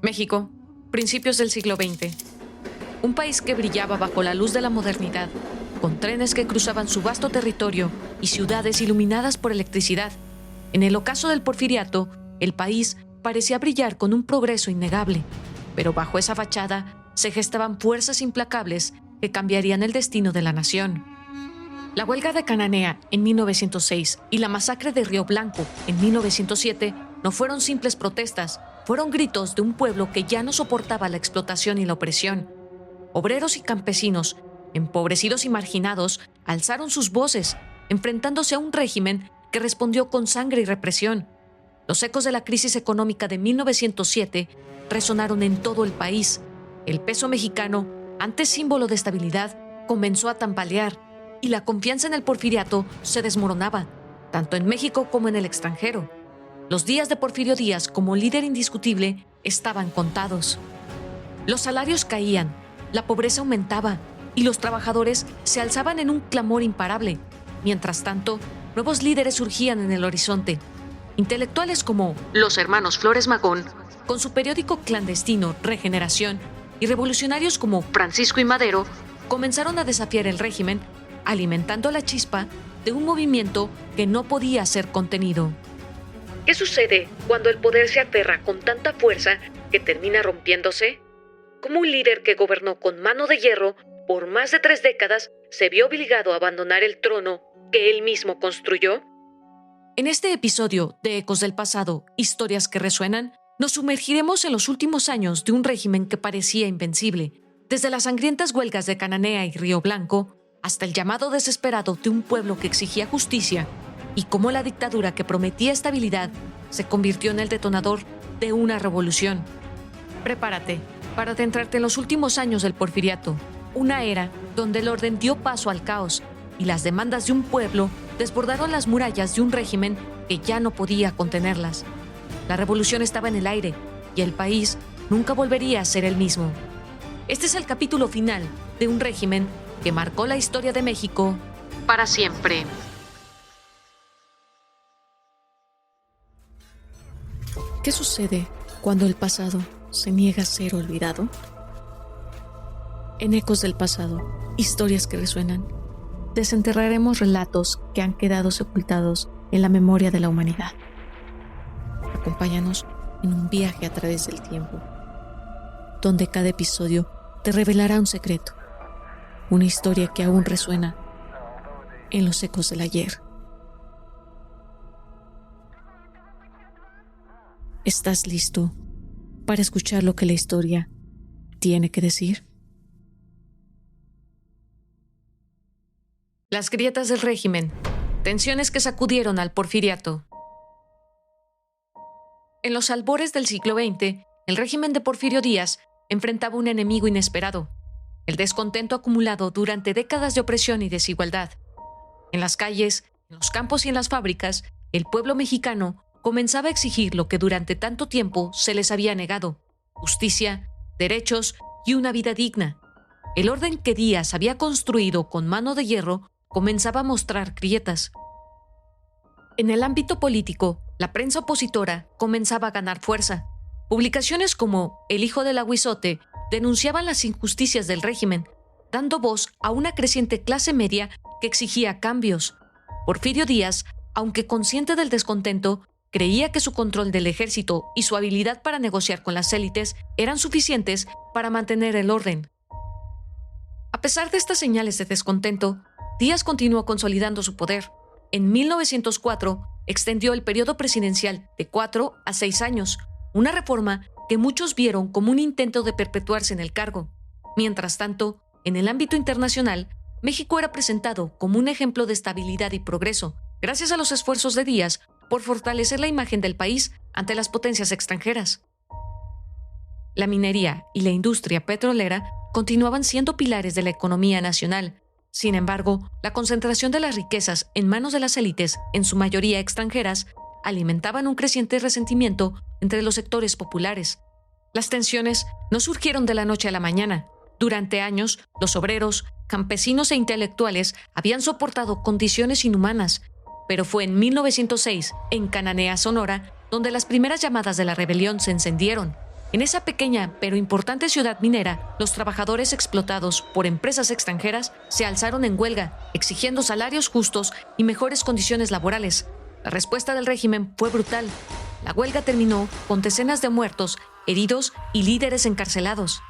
México, principios del siglo XX. Un país que brillaba bajo la luz de la modernidad, con trenes que cruzaban su vasto territorio y ciudades iluminadas por electricidad. En el ocaso del Porfiriato, el país parecía brillar con un progreso innegable, pero bajo esa fachada se gestaban fuerzas implacables que cambiarían el destino de la nación. La huelga de Cananea en 1906 y la masacre de Río Blanco en 1907 no fueron simples protestas, fueron gritos de un pueblo que ya no soportaba la explotación y la opresión. Obreros y campesinos, empobrecidos y marginados, alzaron sus voces, enfrentándose a un régimen que respondió con sangre y represión. Los ecos de la crisis económica de 1907 resonaron en todo el país. El peso mexicano, antes símbolo de estabilidad, comenzó a tambalear y la confianza en el Porfiriato se desmoronaba, tanto en México como en el extranjero. Los días de Porfirio Díaz como líder indiscutible estaban contados. Los salarios caían, la pobreza aumentaba y los trabajadores se alzaban en un clamor imparable. Mientras tanto, nuevos líderes surgían en el horizonte. Intelectuales como los hermanos Flores Magón, con su periódico clandestino Regeneración, y revolucionarios como Francisco I. Madero, comenzaron a desafiar el régimen, alimentando la chispa de un movimiento que no podía ser contenido. ¿Qué sucede cuando el poder se aferra con tanta fuerza que termina rompiéndose? ¿Cómo un líder que gobernó con mano de hierro por más de 3 décadas se vio obligado a abandonar el trono que él mismo construyó? En este episodio de Ecos del Pasado, Historias que Resuenan, nos sumergiremos en los últimos años de un régimen que parecía invencible, desde las sangrientas huelgas de Cananea y Río Blanco hasta el llamado desesperado de un pueblo que exigía justicia, y cómo la dictadura que prometía estabilidad se convirtió en el detonador de una revolución. Prepárate para adentrarte en los últimos años del Porfiriato, una era donde el orden dio paso al caos y las demandas de un pueblo desbordaron las murallas de un régimen que ya no podía contenerlas. La revolución estaba en el aire y el país nunca volvería a ser el mismo. Este es el capítulo final de un régimen que marcó la historia de México para siempre. ¿Qué sucede cuando el pasado se niega a ser olvidado? En Ecos del Pasado, Historias que Resuenan, desenterraremos relatos que han quedado sepultados en la memoria de la humanidad. Acompáñanos en un viaje a través del tiempo, donde cada episodio te revelará un secreto, una historia que aún resuena en los ecos del ayer. ¿Estás listo para escuchar lo que la historia tiene que decir? Las grietas del régimen, tensiones que sacudieron al Porfiriato. En los albores del siglo XX, el régimen de Porfirio Díaz enfrentaba un enemigo inesperado, el descontento acumulado durante décadas de opresión y desigualdad. En las calles, en los campos y en las fábricas, el pueblo mexicano comenzaba a exigir lo que durante tanto tiempo se les había negado: justicia, derechos y una vida digna. El orden que Díaz había construido con mano de hierro comenzaba a mostrar grietas. En el ámbito político, la prensa opositora comenzaba a ganar fuerza. Publicaciones como El Hijo del Aguizote denunciaban las injusticias del régimen, dando voz a una creciente clase media que exigía cambios. Porfirio Díaz, aunque consciente del descontento, creía que su control del ejército y su habilidad para negociar con las élites eran suficientes para mantener el orden. A pesar de estas señales de descontento, Díaz continuó consolidando su poder. En 1904, extendió el periodo presidencial de 4 a 6 años, una reforma que muchos vieron como un intento de perpetuarse en el cargo. Mientras tanto, en el ámbito internacional, México era presentado como un ejemplo de estabilidad y progreso, gracias a los esfuerzos de Díaz por fortalecer la imagen del país ante las potencias extranjeras. La minería y la industria petrolera continuaban siendo pilares de la economía nacional. Sin embargo, la concentración de las riquezas en manos de las élites, en su mayoría extranjeras, alimentaban un creciente resentimiento entre los sectores populares. Las tensiones no surgieron de la noche a la mañana. Durante años, los obreros, campesinos e intelectuales habían soportado condiciones inhumanas, pero fue en 1906, en Cananea, Sonora, donde las primeras llamadas de la rebelión se encendieron. En esa pequeña pero importante ciudad minera, los trabajadores explotados por empresas extranjeras se alzaron en huelga, exigiendo salarios justos y mejores condiciones laborales. La respuesta del régimen fue brutal. La huelga terminó con decenas de muertos, heridos y líderes encarcelados.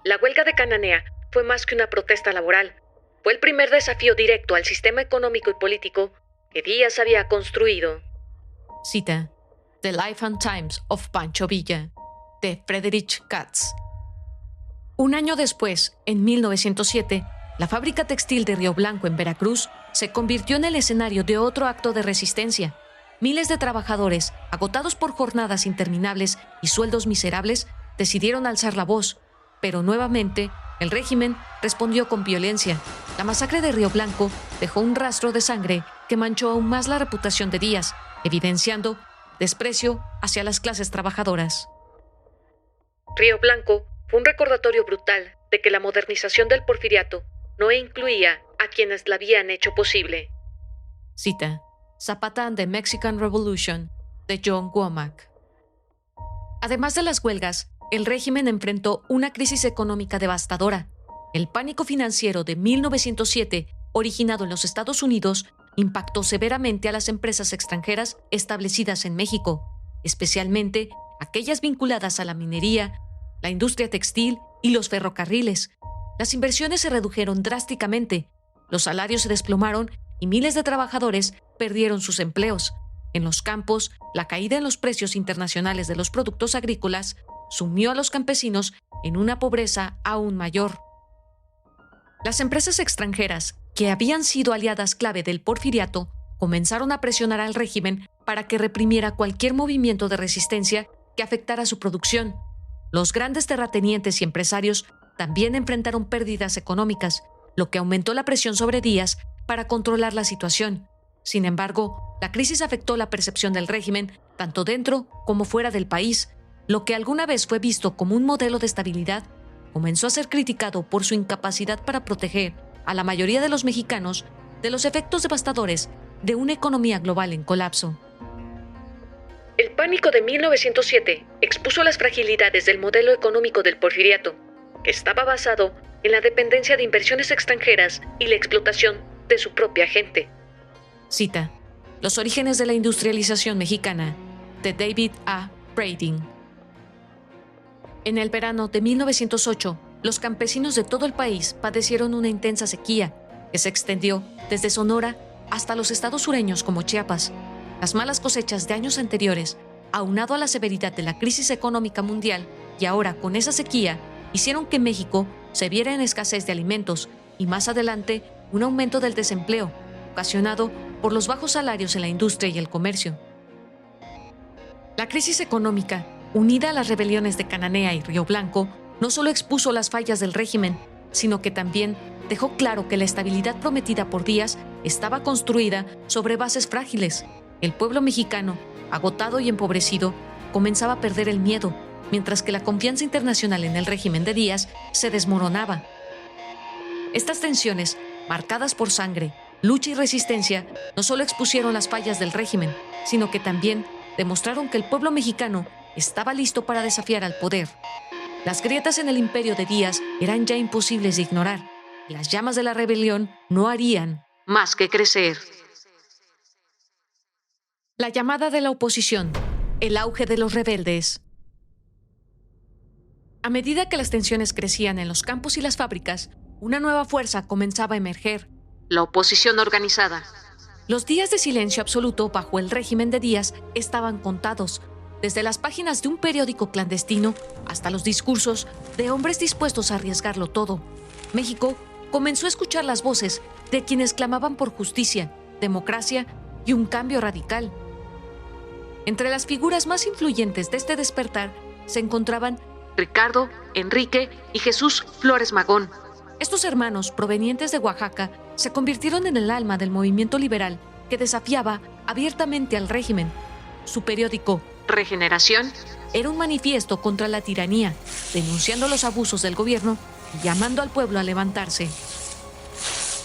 La huelga de Cananea fue más que una protesta laboral. Fue el primer desafío directo al sistema económico y político que Díaz había construido. Cita: The Life and Times of Pancho Villa, de Friedrich Katz. Un año después, en 1907, la fábrica textil de Río Blanco en Veracruz se convirtió en el escenario de otro acto de resistencia. Miles de trabajadores, agotados por jornadas interminables y sueldos miserables, decidieron alzar la voz, pero nuevamente el régimen respondió con violencia. La masacre de Río Blanco dejó un rastro de sangre que manchó aún más la reputación de Díaz, evidenciando desprecio hacia las clases trabajadoras. Río Blanco fue un recordatorio brutal de que la modernización del porfiriato no incluía a quienes la habían hecho posible. Cita: Zapata and the Mexican Revolution, de John Womack. Además de las huelgas, el régimen enfrentó una crisis económica devastadora. El pánico financiero de 1907, originado en los Estados Unidos, impactó severamente a las empresas extranjeras establecidas en México, especialmente aquellas vinculadas a la minería, la industria textil y los ferrocarriles. Las inversiones se redujeron drásticamente, los salarios se desplomaron y miles de trabajadores perdieron sus empleos. En los campos, la caída en los precios internacionales de los productos agrícolas sumió a los campesinos en una pobreza aún mayor. Las empresas extranjeras, que habían sido aliadas clave del porfiriato, comenzaron a presionar al régimen para que reprimiera cualquier movimiento de resistencia que afectara su producción. Los grandes terratenientes y empresarios también enfrentaron pérdidas económicas, lo que aumentó la presión sobre Díaz para controlar la situación. Sin embargo, la crisis afectó la percepción del régimen tanto dentro como fuera del país. Lo que alguna vez fue visto como un modelo de estabilidad comenzó a ser criticado por su incapacidad para proteger a la mayoría de los mexicanos de los efectos devastadores de una economía global en colapso. El pánico de 1907 expuso las fragilidades del modelo económico del porfiriato, que estaba basado en la dependencia de inversiones extranjeras y la explotación de su propia gente. Cita: Los orígenes de la industrialización mexicana, de David A. Brading. En el verano de 1908, los campesinos de todo el país padecieron una intensa sequía que se extendió desde Sonora hasta los estados sureños como Chiapas. Las malas cosechas de años anteriores, aunado a la severidad de la crisis económica mundial y ahora con esa sequía, hicieron que México se viera en escasez de alimentos y más adelante un aumento del desempleo, ocasionado por los bajos salarios en la industria y el comercio. La crisis económica, unida a las rebeliones de Cananea y Río Blanco, no solo expuso las fallas del régimen, sino que también dejó claro que la estabilidad prometida por Díaz estaba construida sobre bases frágiles. El pueblo mexicano, agotado y empobrecido, comenzaba a perder el miedo, mientras que la confianza internacional en el régimen de Díaz se desmoronaba. Estas tensiones, marcadas por sangre, lucha y resistencia, no solo expusieron las fallas del régimen, sino que también demostraron que el pueblo mexicano estaba listo para desafiar al poder. Las grietas en el imperio de Díaz eran ya imposibles de ignorar. Las llamas de la rebelión no harían más que crecer. La llamada de la oposición, el auge de los rebeldes. A medida que las tensiones crecían en los campos y las fábricas, una nueva fuerza comenzaba a emerger: la oposición organizada. Los días de silencio absoluto bajo el régimen de Díaz estaban contados, desde las páginas de un periódico clandestino hasta los discursos de hombres dispuestos a arriesgarlo todo. México comenzó a escuchar las voces de quienes clamaban por justicia, democracia y un cambio radical. Entre las figuras más influyentes de este despertar se encontraban Ricardo, Enrique y Jesús Flores Magón. Estos hermanos, provenientes de Oaxaca, se convirtieron en el alma del movimiento liberal que desafiaba abiertamente al régimen. Su periódico, Regeneración, era un manifiesto contra la tiranía, denunciando los abusos del gobierno y llamando al pueblo a levantarse.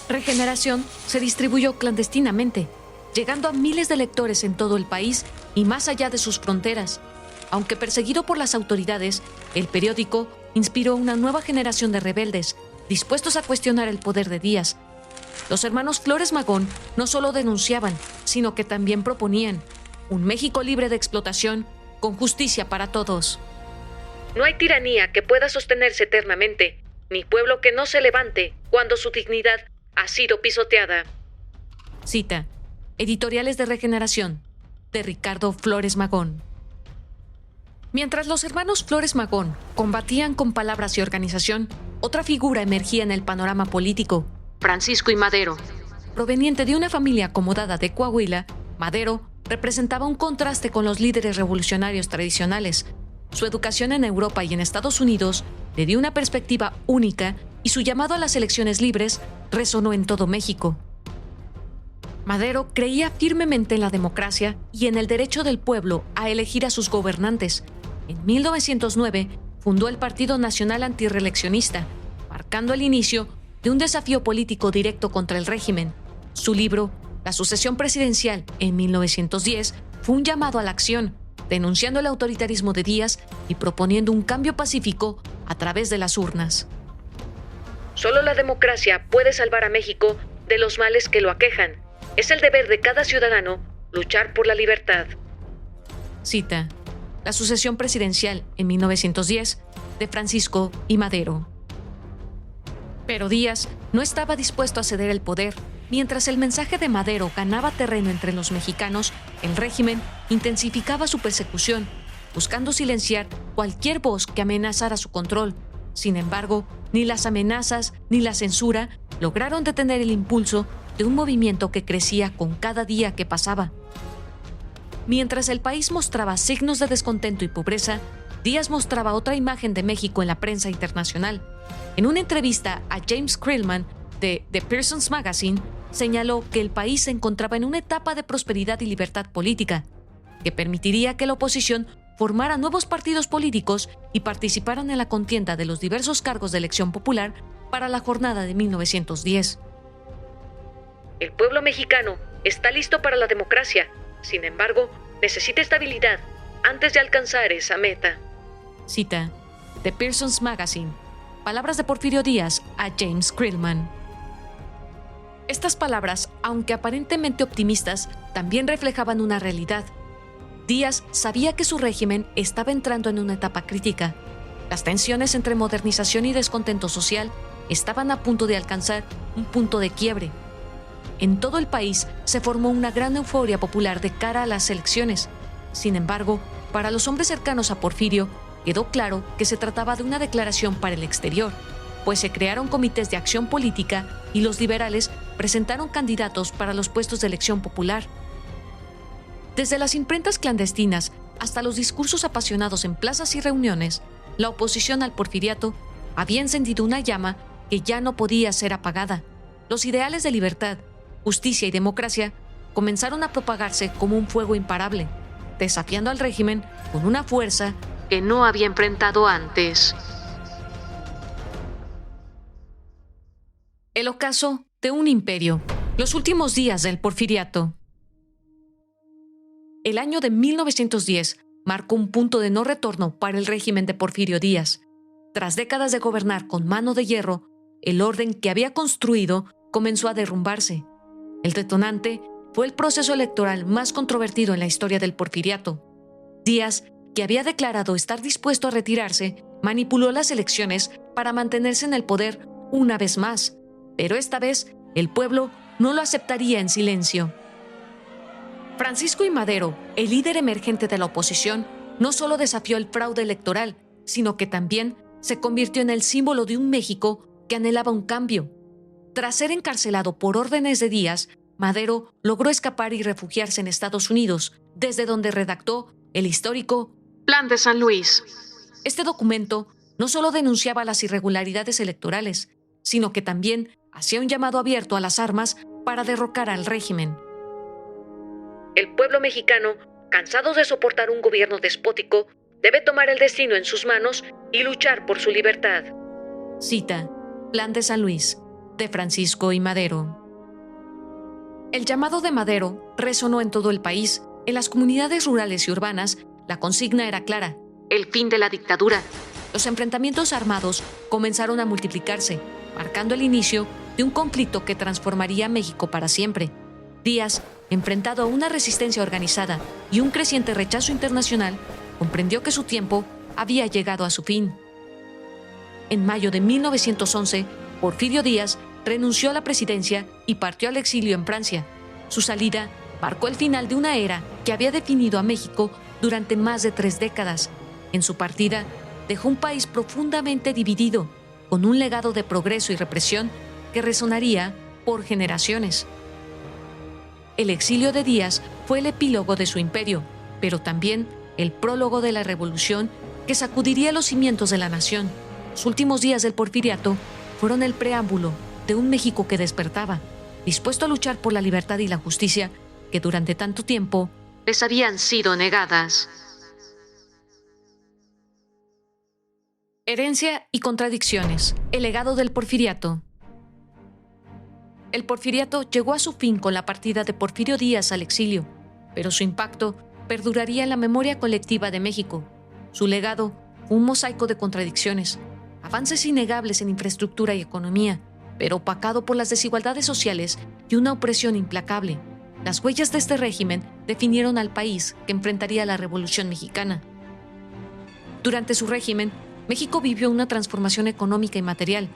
Regeneración se distribuyó clandestinamente, llegando a miles de lectores en todo el país y más allá de sus fronteras. Aunque perseguido por las autoridades, el periódico inspiró una nueva generación de rebeldes, dispuestos a cuestionar el poder de Díaz. Los hermanos Flores Magón no solo denunciaban, sino que también proponían un México libre de explotación, con justicia para todos. No hay tiranía que pueda sostenerse eternamente, ni pueblo que no se levante cuando su dignidad ha sido pisoteada. Cita: Editoriales de Regeneración, de Ricardo Flores Magón. Mientras los hermanos Flores Magón combatían con palabras y organización, otra figura emergía en el panorama político: Francisco I. Madero. Proveniente de una familia acomodada de Coahuila, Madero representaba un contraste con los líderes revolucionarios tradicionales. Su educación en Europa y en Estados Unidos le dio una perspectiva única y su llamado a las elecciones libres resonó en todo México. Madero creía firmemente en la democracia y en el derecho del pueblo a elegir a sus gobernantes. En 1909 fundó el Partido Nacional Antirreeleccionista, marcando el inicio de un desafío político directo contra el régimen. Su libro, La sucesión presidencial, en 1910, fue un llamado a la acción, denunciando el autoritarismo de Díaz y proponiendo un cambio pacífico a través de las urnas. Solo la democracia puede salvar a México de los males que lo aquejan. Es el deber de cada ciudadano luchar por la libertad. Cita: La sucesión presidencial, en 1910, de Francisco I. Madero. Pero Díaz no estaba dispuesto a ceder el poder. Mientras el mensaje de Madero ganaba terreno entre los mexicanos, el régimen intensificaba su persecución, buscando silenciar cualquier voz que amenazara su control. Sin embargo, ni las amenazas ni la censura lograron detener el impulso de un movimiento que crecía con cada día que pasaba. Mientras el país mostraba signos de descontento y pobreza, Díaz mostraba otra imagen de México en la prensa internacional. En una entrevista a James Krillman de The Pearson's Magazine, señaló que el país se encontraba en una etapa de prosperidad y libertad política, que permitiría que la oposición formara nuevos partidos políticos y participaran en la contienda de los diversos cargos de elección popular para la jornada de 1910. El pueblo mexicano está listo para la democracia, sin embargo, necesita estabilidad antes de alcanzar esa meta. Cita: The Pearson's Magazine. Palabras de Porfirio Díaz a James Krillman. Estas palabras, aunque aparentemente optimistas, también reflejaban una realidad. Díaz sabía que su régimen estaba entrando en una etapa crítica. Las tensiones entre modernización y descontento social estaban a punto de alcanzar un punto de quiebre. En todo el país se formó una gran euforia popular de cara a las elecciones. Sin embargo, para los hombres cercanos a Porfirio, quedó claro que se trataba de una declaración para el exterior, pues se crearon comités de acción política y los liberales presentaron candidatos para los puestos de elección popular. Desde las imprentas clandestinas hasta los discursos apasionados en plazas y reuniones, la oposición al porfiriato había encendido una llama que ya no podía ser apagada. Los ideales de libertad, justicia y democracia comenzaron a propagarse como un fuego imparable, desafiando al régimen con una fuerza que no había enfrentado antes. El ocaso de un imperio. Los últimos días del porfiriato. El año de 1910 marcó un punto de no retorno para el régimen de Porfirio Díaz. Tras décadas de gobernar con mano de hierro, el orden que había construido comenzó a derrumbarse. El detonante fue el proceso electoral más controvertido en la historia del porfiriato. Díaz, que había declarado estar dispuesto a retirarse, manipuló las elecciones para mantenerse en el poder una vez más, pero esta vez el pueblo no lo aceptaría en silencio. Francisco I. Madero, el líder emergente de la oposición, no solo desafió el fraude electoral, sino que también se convirtió en el símbolo de un México que anhelaba un cambio. Tras ser encarcelado por órdenes de Díaz, Madero logró escapar y refugiarse en Estados Unidos, desde donde redactó el histórico Plan de San Luis. Este documento no solo denunciaba las irregularidades electorales, sino que también hacía un llamado abierto a las armas para derrocar al régimen. El pueblo mexicano, cansado de soportar un gobierno despótico, debe tomar el destino en sus manos y luchar por su libertad. Cita: Plan de San Luis, de Francisco I. Madero. El llamado de Madero resonó en todo el país. En las comunidades rurales y urbanas, La consigna era clara: el fin de la dictadura. Los enfrentamientos armados comenzaron a multiplicarse, marcando el inicio de un conflicto que transformaría a México para siempre. Díaz, enfrentado a una resistencia organizada y un creciente rechazo internacional, comprendió que su tiempo había llegado a su fin. En mayo de 1911, Porfirio Díaz renunció a la presidencia y partió al exilio en Francia. Su salida marcó el final de una era que había definido a México durante más de 3 décadas. En su partida, dejó un país profundamente dividido, con un legado de progreso y represión que resonaría por generaciones. El exilio de Díaz fue el epílogo de su imperio, pero también el prólogo de la revolución que sacudiría los cimientos de la nación. Los últimos días del porfiriato fueron el preámbulo de un México que despertaba, dispuesto a luchar por la libertad y la justicia que durante tanto tiempo les habían sido negadas. Herencia y contradicciones. El legado del porfiriato. El porfiriato llegó a su fin con la partida de Porfirio Díaz al exilio, pero su impacto perduraría en la memoria colectiva de México. Su legado fue un mosaico de contradicciones, avances innegables en infraestructura y economía, pero opacado por las desigualdades sociales y una opresión implacable. Las huellas de este régimen definieron al país que enfrentaría la Revolución Mexicana. Durante su régimen, México vivió una transformación económica y material.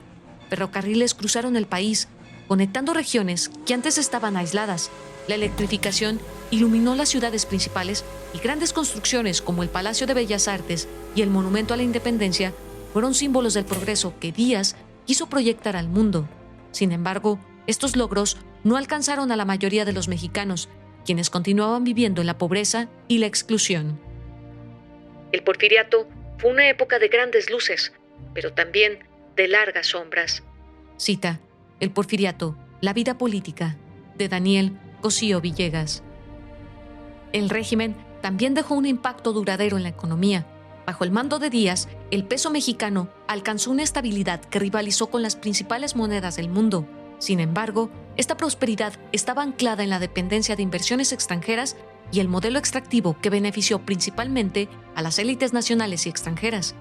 Ferrocarriles cruzaron el país, conectando regiones que antes estaban aisladas. La electrificación iluminó las ciudades principales y grandes construcciones como el Palacio de Bellas Artes y el Monumento a la Independencia fueron símbolos del progreso que Díaz quiso proyectar al mundo. Sin embargo, estos logros no alcanzaron a la mayoría de los mexicanos, quienes continuaban viviendo en la pobreza y la exclusión. El porfiriato fue una época de grandes luces, pero también de largas sombras. Cita: El porfiriato, la vida política, de Daniel Cosío Villegas. El régimen también dejó un impacto duradero en la economía. Bajo el mando de Díaz, el peso mexicano alcanzó una estabilidad que rivalizó con las principales monedas del mundo. Sin embargo, esta prosperidad estaba anclada en la dependencia de inversiones extranjeras y el modelo extractivo que benefició principalmente a las élites nacionales y extranjeras.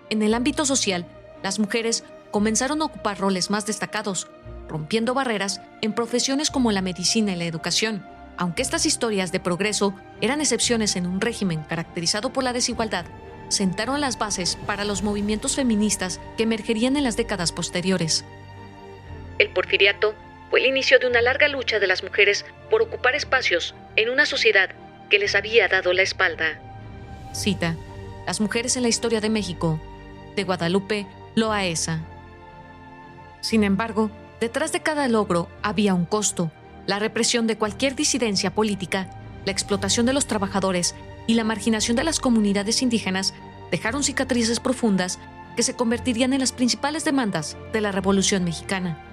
En el ámbito social, las mujeres comenzaron a ocupar roles más destacados, rompiendo barreras en profesiones como la medicina y la educación. Aunque estas historias de progreso eran excepciones en un régimen caracterizado por la desigualdad, sentaron las bases para los movimientos feministas que emergerían en las décadas posteriores. El porfiriato fue el inicio de una larga lucha de las mujeres por ocupar espacios en una sociedad que les había dado la espalda. Cita: Las mujeres en la historia de México, de Guadalupe Loaesa. Sin embargo, detrás de cada logro había un costo: la represión de cualquier disidencia política, la explotación de los trabajadores y la marginación de las comunidades indígenas dejaron cicatrices profundas que se convertirían en las principales demandas de la Revolución Mexicana.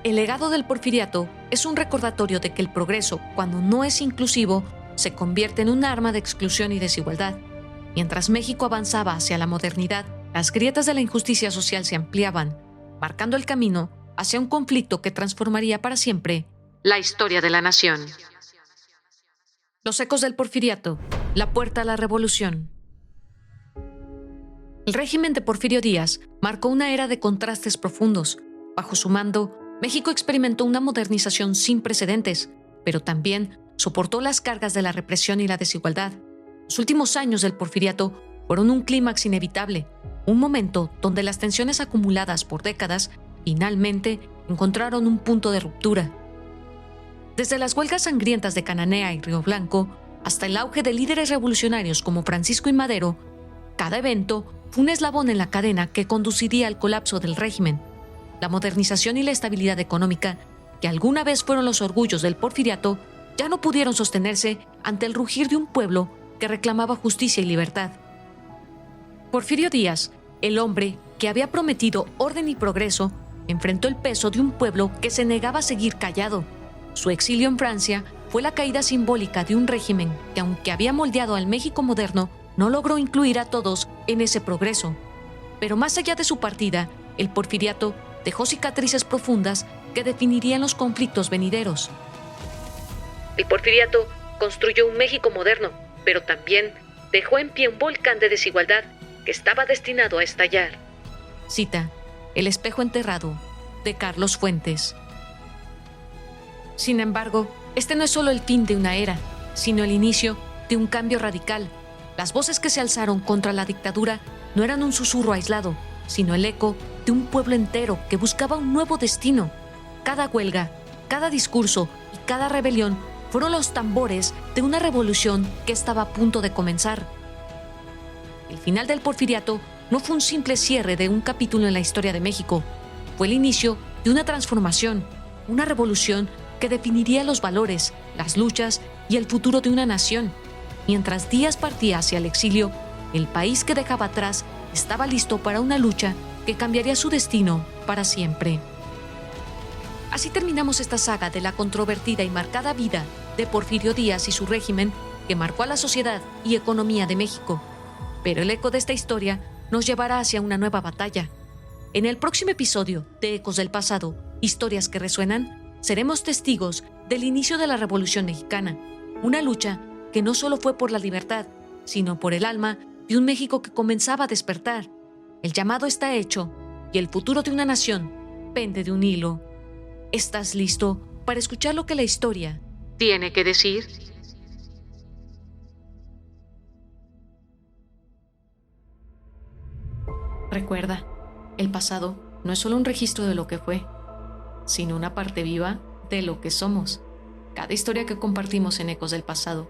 El legado del porfiriato es un recordatorio de que el progreso, cuando no es inclusivo, se convierte en un arma de exclusión y desigualdad. Mientras México avanzaba hacia la modernidad, las grietas de la injusticia social se ampliaban, marcando el camino hacia un conflicto que transformaría para siempre la historia de la nación. Los ecos del porfiriato, la puerta a la revolución. El régimen de Porfirio Díaz marcó una era de contrastes profundos. Bajo su mando, México experimentó una modernización sin precedentes, pero también soportó las cargas de la represión y la desigualdad. Los últimos años del porfiriato fueron un clímax inevitable, un momento donde las tensiones acumuladas por décadas finalmente encontraron un punto de ruptura. Desde las huelgas sangrientas de Cananea y Río Blanco hasta el auge de líderes revolucionarios como Francisco y Madero, cada evento fue un eslabón en la cadena que conduciría al colapso del régimen. La modernización y la estabilidad económica, que alguna vez fueron los orgullos del porfiriato, ya no pudieron sostenerse ante el rugir de un pueblo que reclamaba justicia y libertad. Porfirio Díaz, el hombre que había prometido orden y progreso, enfrentó el peso de un pueblo que se negaba a seguir callado. Su exilio en Francia fue la caída simbólica de un régimen que, aunque había moldeado al México moderno, no logró incluir a todos en ese progreso. Pero más allá de su partida, el porfiriato dejó cicatrices profundas que definirían los conflictos venideros. El porfiriato construyó un México moderno, pero también dejó en pie un volcán de desigualdad que estaba destinado a estallar. Cita: El espejo enterrado, de Carlos Fuentes. Sin embargo, este no es solo el fin de una era, sino el inicio de un cambio radical. Las voces que se alzaron contra la dictadura no eran un susurro aislado, sino el eco de un pueblo entero que buscaba un nuevo destino. Cada huelga, cada discurso y cada rebelión fueron los tambores de una revolución que estaba a punto de comenzar. El final del Porfiriato no fue un simple cierre de un capítulo en la historia de México, fue el inicio de una transformación, una revolución que definiría los valores, las luchas y el futuro de una nación. Mientras Díaz partía hacia el exilio, el país que dejaba atrás estaba listo para una lucha que cambiaría su destino para siempre. Así terminamos esta saga de la controvertida y marcada vida de Porfirio Díaz y su régimen que marcó a la sociedad y economía de México. Pero el eco de esta historia nos llevará hacia una nueva batalla. En el próximo episodio de Ecos del Pasado, Historias que Resuenan, seremos testigos del inicio de la Revolución Mexicana, una lucha que no solo fue por la libertad, sino por el alma de un México que comenzaba a despertar. El llamado está hecho y el futuro de una nación pende de un hilo. ¿Estás listo para escuchar lo que la historia tiene que decir? Recuerda, el pasado no es solo un registro de lo que fue, sino una parte viva de lo que somos. Cada historia que compartimos en Ecos del Pasado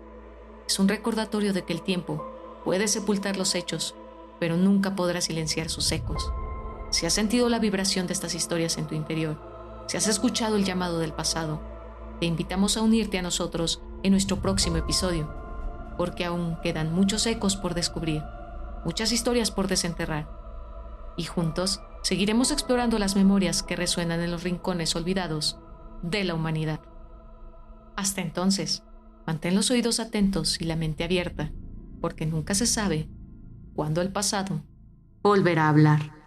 es un recordatorio de que el tiempo puede sepultar los hechos, pero nunca podrá silenciar sus ecos. Si has sentido la vibración de estas historias en tu interior, si has escuchado el llamado del pasado, te invitamos a unirte a nosotros en nuestro próximo episodio, porque aún quedan muchos ecos por descubrir, muchas historias por desenterrar, y juntos seguiremos explorando las memorias que resuenan en los rincones olvidados de la humanidad. Hasta entonces, mantén los oídos atentos y la mente abierta, porque nunca se sabe cuándo el pasado volverá a hablar.